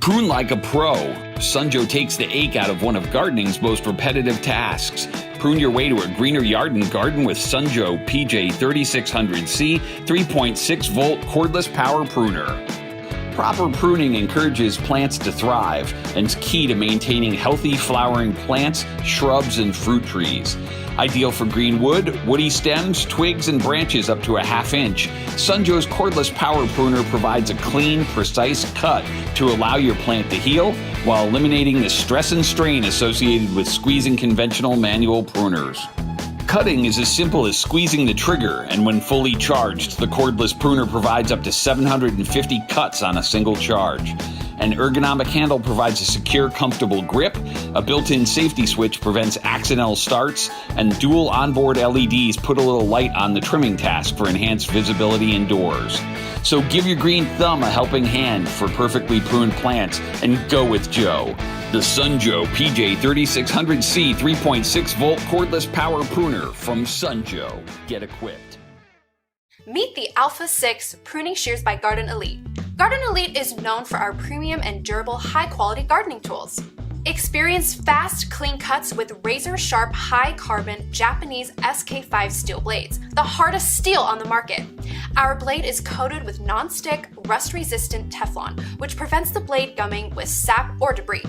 Prune like a pro. Sunjoe takes the ache out of one of gardening's most repetitive tasks. Prune your way to a greener yard and garden with Sunjoe PJ3600C 3.6 volt cordless power pruner. Proper pruning encourages plants to thrive and is key to maintaining healthy flowering plants, shrubs, and fruit trees. Ideal for green wood, woody stems, twigs, and branches up to a ½ inch, Sunjoe's cordless power pruner provides a clean, precise cut to allow your plant to heal while eliminating the stress and strain associated with squeezing conventional manual pruners. Cutting is as simple as squeezing the trigger, and when fully charged, the cordless pruner provides up to 750 cuts on a single charge. An ergonomic handle provides a secure, comfortable grip, a built-in safety switch prevents accidental starts, and dual onboard LEDs put a little light on the trimming task for enhanced visibility indoors. So give your green thumb a helping hand for perfectly pruned plants and go with Joe. The Sunjoe PJ3600C 3.6 volt cordless power pruner from Sunjoe. Get equipped. Meet the Alpha 6 Pruning Shears by Garten Elite. Garten Elite is known for our premium and durable high-quality gardening tools. Experience fast, clean cuts with razor-sharp, high-carbon Japanese SK5 steel blades, the hardest steel on the market. Our blade is coated with non-stick, rust-resistant Teflon, which prevents the blade gumming with sap or debris.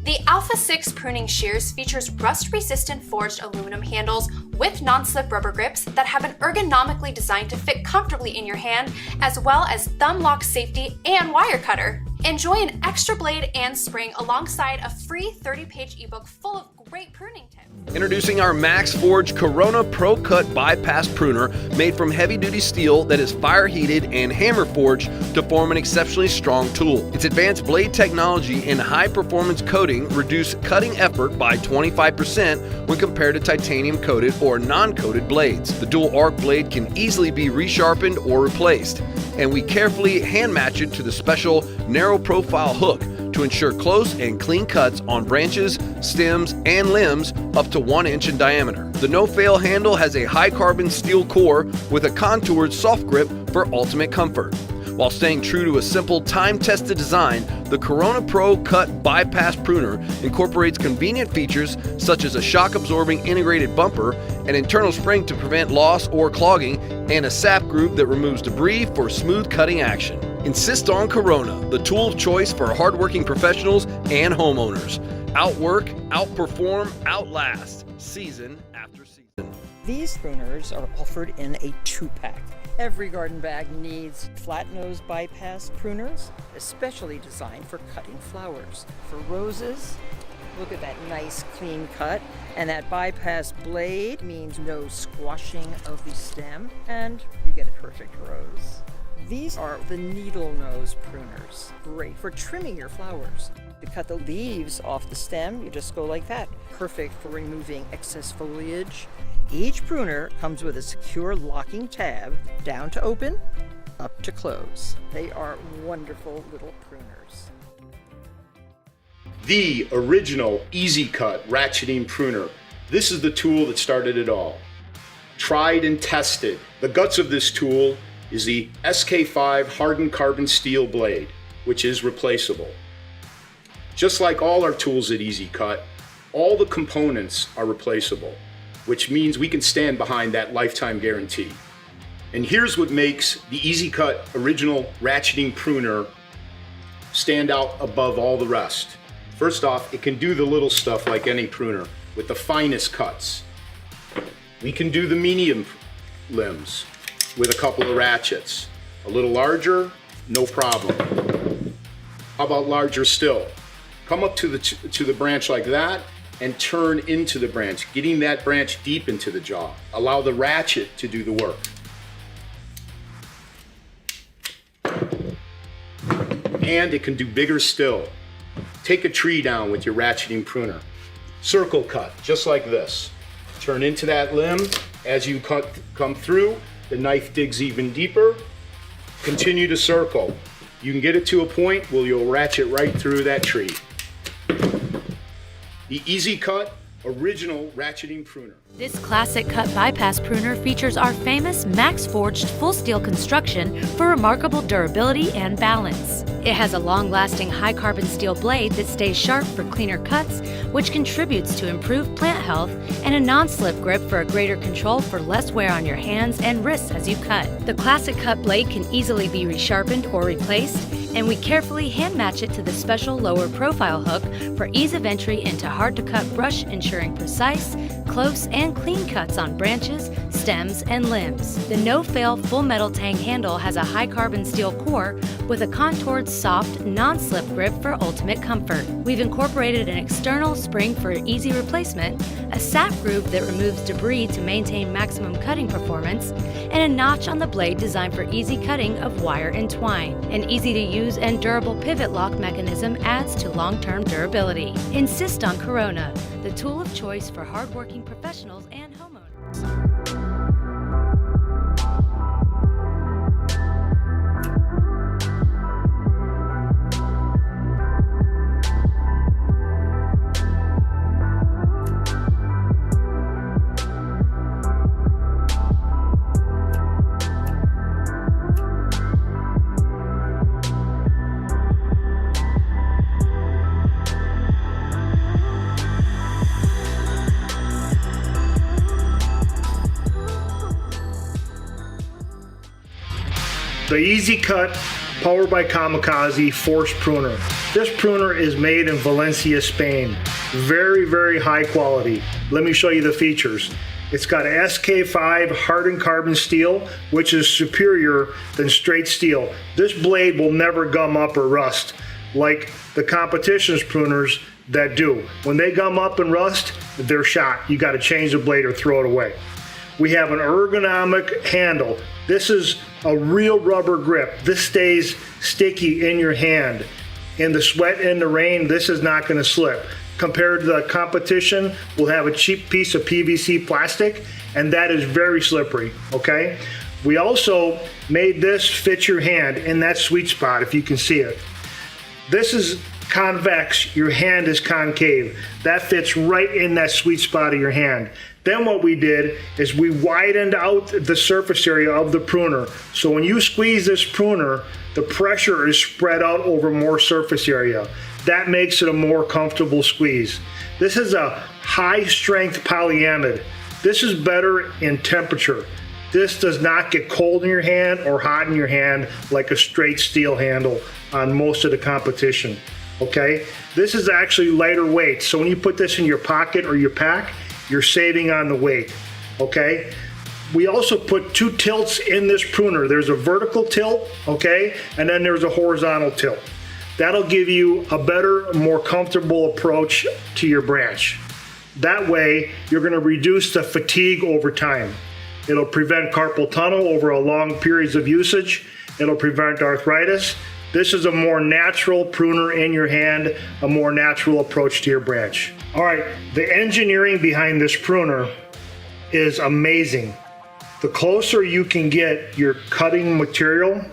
The Alpha 6 Pruning Shears features rust-resistant forged aluminum handles with non-slip rubber grips that have been ergonomically designed to fit comfortably in your hand, as well as thumb lock safety and wire cutter. Enjoy an extra blade and spring alongside a free 30-page ebook full of great pruning tips. Introducing our Max Forge Corona Pro Cut Bypass Pruner, made from heavy-duty steel that is fire-heated and hammer-forged to form an exceptionally strong tool. Its advanced blade technology and high-performance coating reduce cutting effort by 25% when compared to titanium-coated or non-coated blades. The dual arc blade can easily be resharpened or replaced, and we carefully hand-match it to the special narrow-profile hook to ensure close and clean cuts on branches, stems, and limbs up to 1 inch in diameter. The no-fail handle has a high-carbon steel core with a contoured soft grip for ultimate comfort. While staying true to a simple, time-tested design, the Corona Pro Cut Bypass Pruner incorporates convenient features such as a shock-absorbing integrated bumper, an internal spring to prevent loss or clogging, and a sap group that removes debris for smooth cutting action. Insist on Corona, the tool of choice for hardworking professionals and homeowners. Outwork, outperform, outlast, season after season. These pruners are offered in a 2-pack. Every garden bag needs flat nose bypass pruners, especially designed for cutting flowers. For roses, look at that nice clean cut. And that bypass blade means no squashing of the stem, and you get a perfect rose. These are the needle nose pruners, great for trimming your flowers. To cut the leaves off the stem, you just go like that. Perfect for removing excess foliage. Each pruner comes with a secure locking tab, down to open, up to close. They are wonderful little pruners. The original EasyCut ratcheting pruner. This is the tool that started it all. Tried and tested. The guts of this tool is the SK5 hardened carbon steel blade, which is replaceable. Just like all our tools at EasyCut, all the components are replaceable, which means we can stand behind that lifetime guarantee. And here's what makes the EasyCut original ratcheting pruner stand out above all the rest. First off, it can do the little stuff like any pruner with the finest cuts. We can do the medium limbs with a couple of ratchets. A little larger, no problem. How about larger still? Come up to the branch like that and turn into the branch, getting that branch deep into the jaw. Allow the ratchet to do the work. And it can do bigger still. Take a tree down with your ratcheting pruner. Circle cut, just like this. Turn into that limb. As you come through, the knife digs even deeper. Continue to circle. You can get it to a point where you'll ratchet right through that tree. The EasyCut original ratcheting pruner. This ClassicCUT bypass pruner features our famous max-forged full steel construction for remarkable durability and balance. It has a long-lasting high-carbon steel blade that stays sharp for cleaner cuts, which contributes to improved plant health, and a non-slip grip for a greater control for less wear on your hands and wrists as you cut. The ClassicCUT blade can easily be resharpened or replaced, and we carefully hand match it to the special lower profile hook for ease of entry into hard-to-cut brush, ensuring precise, close, and clean cuts on branches, stems, and limbs. The no-fail full metal tang handle has a high-carbon steel core with a contoured, soft, non-slip grip for ultimate comfort. We've incorporated an external spring for easy replacement, a sap groove that removes debris to maintain maximum cutting performance, and a notch on the blade designed for easy cutting of wire and twine. An easy-to-use and durable pivot lock mechanism adds to long-term durability. Insist on Corona, the tool of choice for hardworking professionals and homeowners. The Easy Cut, powered by Kamikaze Force Pruner. This pruner is made in Valencia, Spain. Very, very high quality. Let me show you the features. It's got a SK5 hardened carbon steel, which is superior than straight steel. This blade will never gum up or rust like the competition's pruners that do. When they gum up and rust, they're shot. You got to change the blade or throw it away. We have an ergonomic handle. This is a real rubber grip. This stays sticky in your hand. In the sweat and the rain, this is not going to slip. Compared to the competition, we'll have a cheap piece of PVC plastic, and that is very slippery, okay? We also made this fit your hand in that sweet spot, if you can see it. This is convex, your hand is concave. That fits right in that sweet spot of your hand. Then what we did is we widened out the surface area of the pruner. So when you squeeze this pruner, the pressure is spread out over more surface area. That makes it a more comfortable squeeze. This is a high strength polyamide. This is better in temperature. This does not get cold in your hand or hot in your hand like a straight steel handle on most of the competition, okay? This is actually lighter weight. So when you put this in your pocket or your pack, you're saving on the weight, okay? We also put two tilts in this pruner. There's a vertical tilt, okay? And then there's a horizontal tilt. That'll give you a better, more comfortable approach to your branch. That way, you're gonna reduce the fatigue over time. It'll prevent carpal tunnel over a long periods of usage. It'll prevent arthritis. This is a more natural pruner in your hand, a more natural approach to your branch. All right, the engineering behind this pruner is amazing. The closer you can get your cutting material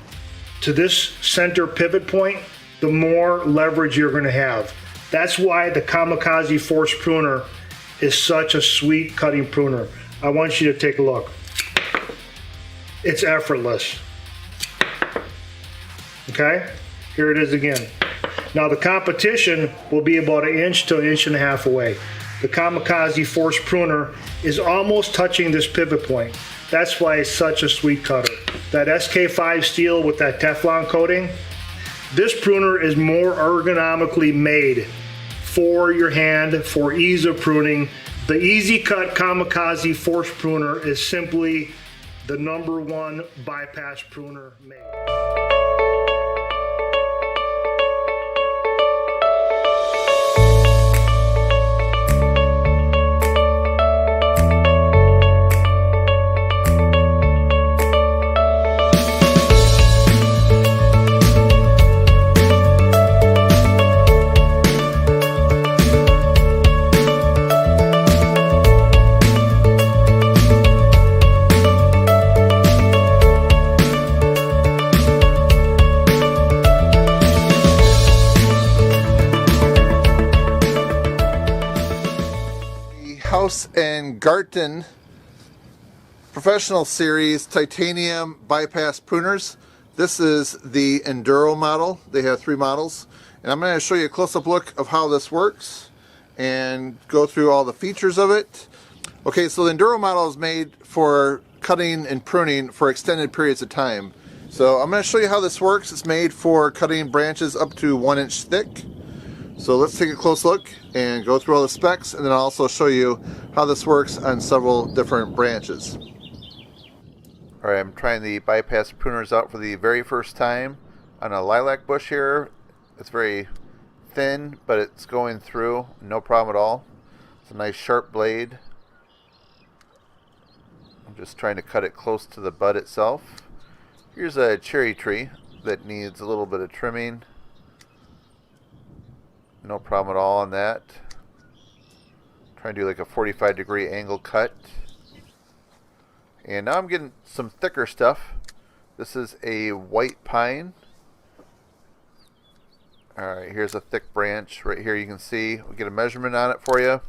to this center pivot point, the more leverage you're gonna have. That's why the Kamikaze Force Pruner is such a sweet cutting pruner. I want you to take a look. It's effortless. Okay, here it is again. Now the competition will be about 1 inch to 1.5 inches away. The Kamikaze Force Pruner is almost touching this pivot point. That's why it's such a sweet cutter. That SK5 steel with that Teflon coating, this pruner is more ergonomically made for your hand, for ease of pruning. The Easy Cut Kamikaze Force Pruner is simply the #1 bypass pruner made. Haus and Garten Professional Series Titanium Bypass Pruners. This is the Enduro model. They have 3 models. And I'm going to show you a close-up look of how this works and go through all the features of it. Okay, so the Enduro model is made for cutting and pruning for extended periods of time. So I'm going to show you how this works. It's made for cutting branches up to 1 inch thick. So let's take a close look and go through all the specs, and then I'll also show you how this works on several different branches. Alright, I'm trying the bypass pruners out for the very first time on a lilac bush here. It's very thin, but it's going through, no problem at all. It's a nice sharp blade. I'm just trying to cut it close to the bud itself. Here's a cherry tree that needs a little bit of trimming. No problem at all on that. Trying to do like a 45-degree angle cut. And now I'm getting some thicker stuff. This is a white pine. Alright, here's a thick branch right here. You can see, we'll get a measurement on it for you.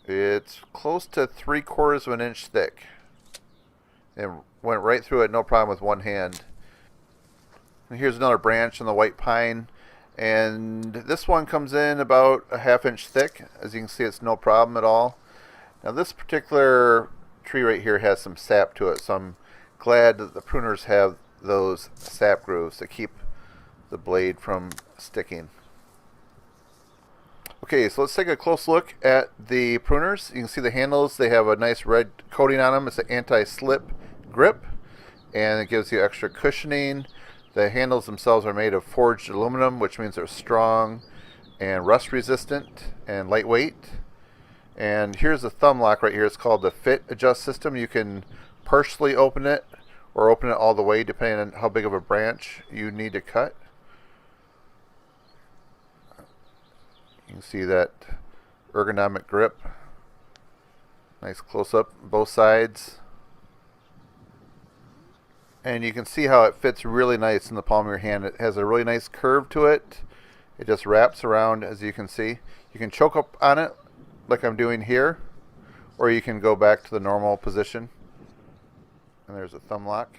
It's close to 3/4 of an inch thick. And went right through it, no problem with one hand. And here's another branch on the white pine. And this one comes in about a 1/2 inch thick. As you can see, it's no problem at all. Now this particular tree right here has some sap to it, so I'm glad that the pruners have those sap grooves to keep the blade from sticking. Okay, so let's take a close look at the pruners. You can see the handles, they have a nice red coating on them. It's an anti-slip grip, and it gives you extra cushioning. The handles themselves are made of forged aluminum, which means they're strong and rust resistant and lightweight. And here's the thumb lock right here. It's called the fit adjust system. You can partially open it or open it all the way depending on how big of a branch you need to cut. You can see that ergonomic grip. Nice close up both sides. And you can see how it fits really nice in the palm of your hand. It has a really nice curve to it. It just wraps around, as you can see. You can choke up on it like I'm doing here, or you can go back to the normal position. And there's a thumb lock.